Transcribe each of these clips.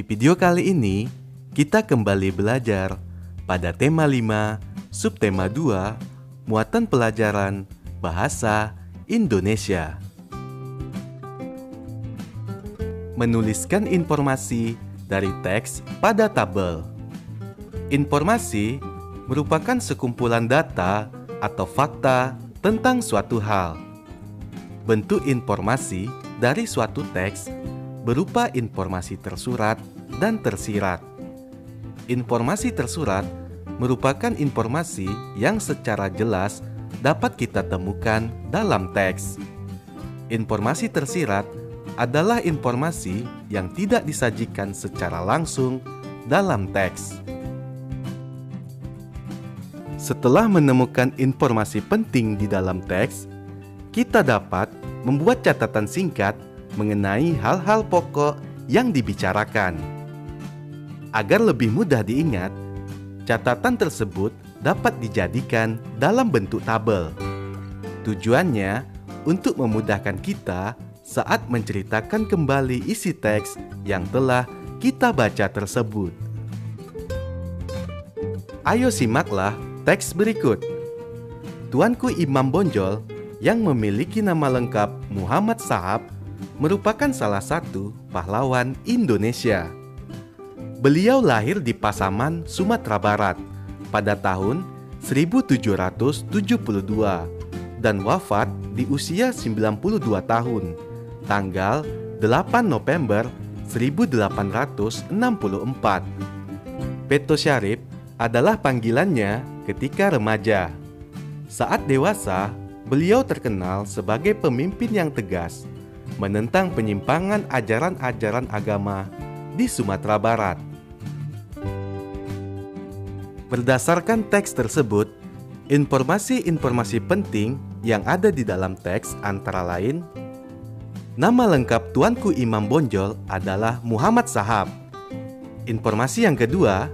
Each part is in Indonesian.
video kali ini, kita kembali belajar pada tema 5, subtema 2, muatan pelajaran Bahasa Indonesia. Menuliskan informasi dari teks pada tabel. Informasi merupakan sekumpulan data atau fakta tentang suatu hal. Bentuk informasi dari suatu teks berupa informasi tersurat dan tersirat. Informasi tersurat merupakan informasi yang secara jelas dapat kita temukan dalam teks. Informasi tersirat adalah informasi yang tidak disajikan secara langsung dalam teks. Setelah menemukan informasi penting di dalam teks, kita dapat membuat catatan singkat mengenai hal-hal pokok yang dibicarakan. Agar lebih mudah diingat, catatan tersebut dapat dijadikan dalam bentuk tabel. Tujuannya untuk memudahkan kita saat menceritakan kembali isi teks yang telah kita baca tersebut. Ayo simaklah teks berikut. Tuanku Imam Bonjol yang memiliki nama lengkap Muhammad Shahab merupakan salah satu pahlawan Indonesia. Beliau lahir di Pasaman, Sumatera Barat pada tahun 1772 dan wafat di usia 92 tahun, tanggal 8 November 1864. Peto Syarif adalah panggilannya ketika remaja. Saat dewasa, beliau terkenal sebagai pemimpin yang tegas menentang penyimpangan ajaran-ajaran agama di Sumatera Barat. Berdasarkan teks tersebut, informasi-informasi penting yang ada di dalam teks antara lain, nama lengkap Tuanku Imam Bonjol adalah Muhammad Shahab. Informasi yang kedua,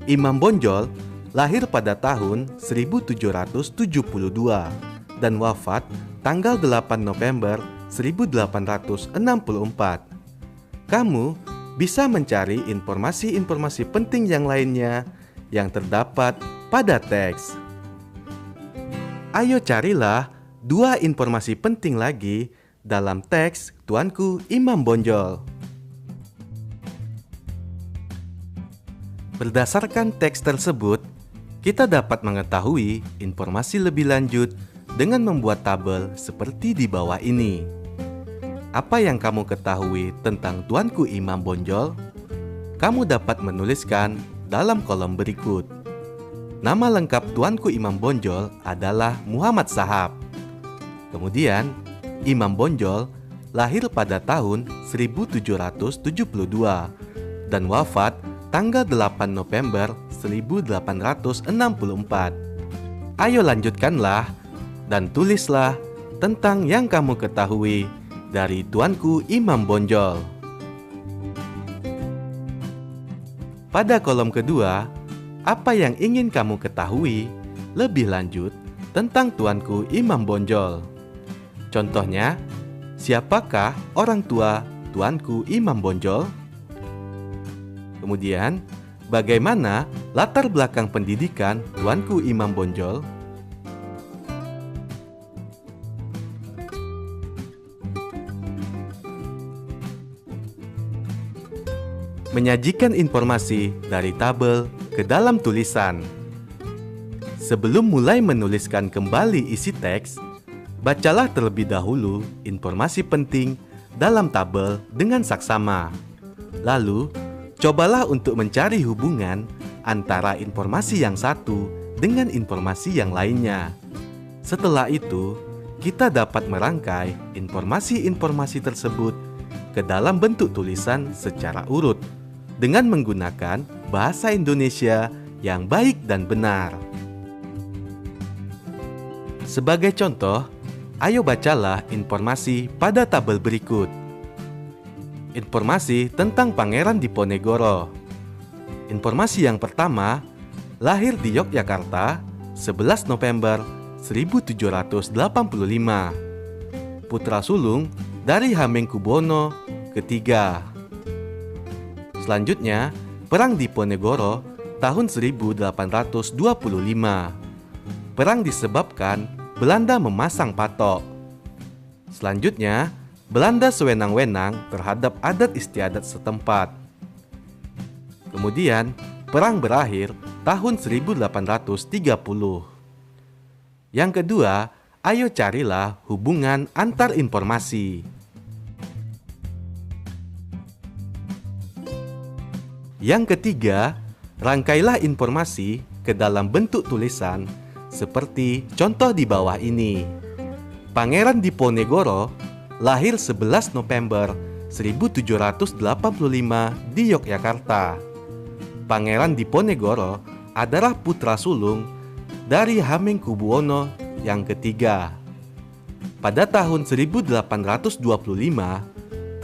Imam Bonjol lahir pada tahun 1772 dan wafat tanggal 8 November 1864. Kamu bisa mencari informasi-informasi penting yang lainnya yang terdapat pada teks. Ayo carilah 2 informasi penting lagi dalam teks Tuanku Imam Bonjol. Berdasarkan teks tersebut, kita dapat mengetahui informasi lebih lanjut dengan membuat tabel seperti di bawah ini. Apa yang kamu ketahui tentang Tuanku Imam Bonjol? Kamu dapat menuliskan dalam kolom berikut. Nama lengkap Tuanku Imam Bonjol adalah Muhammad Shahab. Kemudian, Imam Bonjol lahir pada tahun 1772 dan wafat tanggal 8 November 1864. Ayo lanjutkanlah dan tulislah tentang yang kamu ketahui dari Tuanku Imam Bonjol. Pada kolom kedua, apa yang ingin kamu ketahui lebih lanjut tentang Tuanku Imam Bonjol? Contohnya, siapakah orang tua Tuanku Imam Bonjol? Kemudian, bagaimana latar belakang pendidikan Tuanku Imam Bonjol? Menyajikan informasi dari tabel ke dalam tulisan. Sebelum mulai menuliskan kembali isi teks, bacalah terlebih dahulu informasi penting dalam tabel dengan saksama. Lalu, cobalah untuk mencari hubungan antara informasi yang satu dengan informasi yang lainnya. Setelah itu, kita dapat merangkai informasi-informasi tersebut ke dalam bentuk tulisan secara urut dengan menggunakan bahasa Indonesia yang baik dan benar. Sebagai contoh, ayo bacalah informasi pada tabel berikut. Informasi tentang Pangeran Diponegoro. Informasi yang pertama, lahir di Yogyakarta 11 November 1785. Putra sulung dari Hamengkubuwono III. Selanjutnya, Perang Diponegoro tahun 1825. Perang disebabkan Belanda memasang patok. Selanjutnya, Belanda sewenang-wenang terhadap adat istiadat setempat. Kemudian, perang berakhir tahun 1830. Yang kedua, ayo carilah hubungan antar informasi. Yang ketiga, rangkailah informasi ke dalam bentuk tulisan seperti contoh di bawah ini. Pangeran Diponegoro lahir 11 November 1785 di Yogyakarta. Pangeran Diponegoro adalah putra sulung dari Hamengkubuwono yang ketiga. Pada tahun 1825,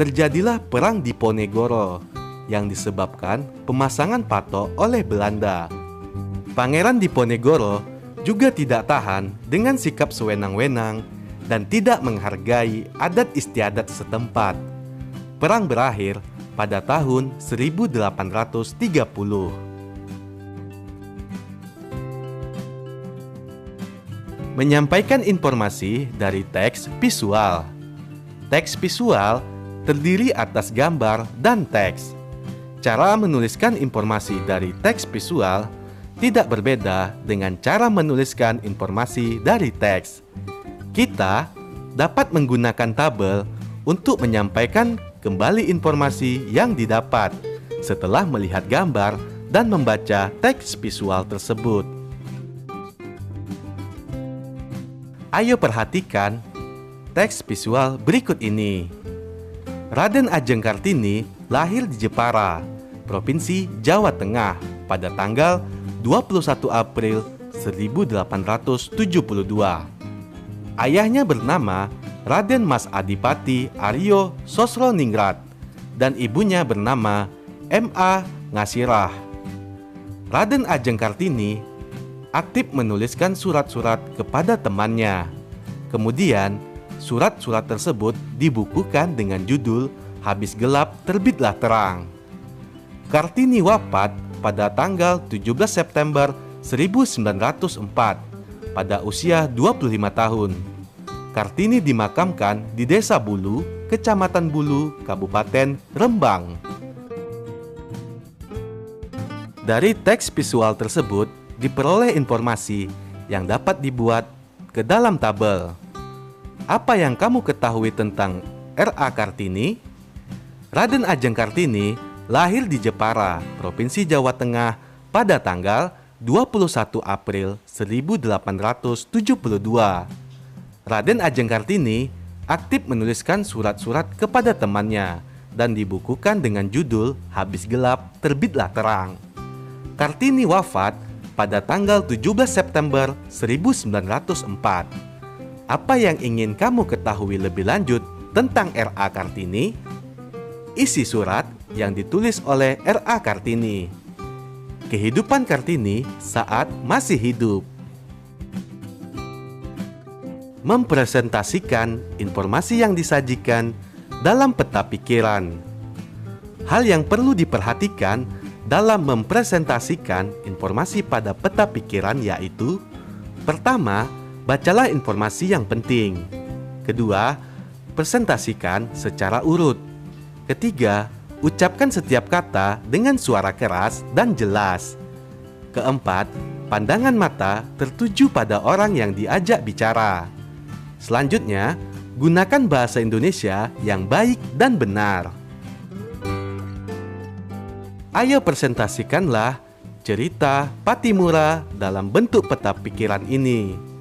terjadilah Perang Diponegoro yang disebabkan pemasangan patok oleh Belanda. Pangeran Diponegoro juga tidak tahan dengan sikap sewenang-wenang dan tidak menghargai adat istiadat setempat. Perang berakhir pada tahun 1830. Menyampaikan informasi dari teks visual. Teks visual terdiri atas gambar dan teks. Cara menuliskan informasi dari teks visual tidak berbeda dengan cara menuliskan informasi dari teks. Kita dapat menggunakan tabel untuk menyampaikan kembali informasi yang didapat setelah melihat gambar dan membaca teks visual tersebut. Ayo perhatikan teks visual berikut ini. Raden Ajeng Kartini lahir di Jepara, Provinsi Jawa Tengah pada tanggal 21 April 1872. Ayahnya bernama Raden Mas Adipati Aryo Sosroningrat dan ibunya bernama M.A. Ngasirah. Raden Ajeng Kartini aktif menuliskan surat-surat kepada temannya. Kemudian, surat-surat tersebut dibukukan dengan judul Habis Gelap Terbitlah Terang. Kartini wafat pada tanggal 17 September 1904 pada usia 25 tahun. Kartini dimakamkan di Desa Bulu, Kecamatan Bulu, Kabupaten Rembang. Dari teks visual tersebut diperoleh informasi yang dapat dibuat ke dalam tabel. Apa yang kamu ketahui tentang R.A. Kartini? Raden Ajeng Kartini lahir di Jepara, Provinsi Jawa Tengah pada tanggal 21 April 1872. Raden Ajeng Kartini aktif menuliskan surat-surat kepada temannya dan dibukukan dengan judul Habis Gelap Terbitlah Terang. Kartini wafat pada tanggal 17 September 1904. Apa yang ingin kamu ketahui lebih lanjut tentang R.A. Kartini? Isi surat yang ditulis oleh R.A. Kartini. Kehidupan Kartini saat masih hidup. Mempresentasikan informasi yang disajikan dalam peta pikiran. Hal yang perlu diperhatikan dalam mempresentasikan informasi pada peta pikiran yaitu: pertama, bacalah informasi yang penting. Kedua, presentasikan secara urut. Ketiga, ucapkan setiap kata dengan suara keras dan jelas. Keempat, pandangan mata tertuju pada orang yang diajak bicara. Selanjutnya, gunakan bahasa Indonesia yang baik dan benar. Ayo presentasikanlah cerita Patimura dalam bentuk peta pikiran ini.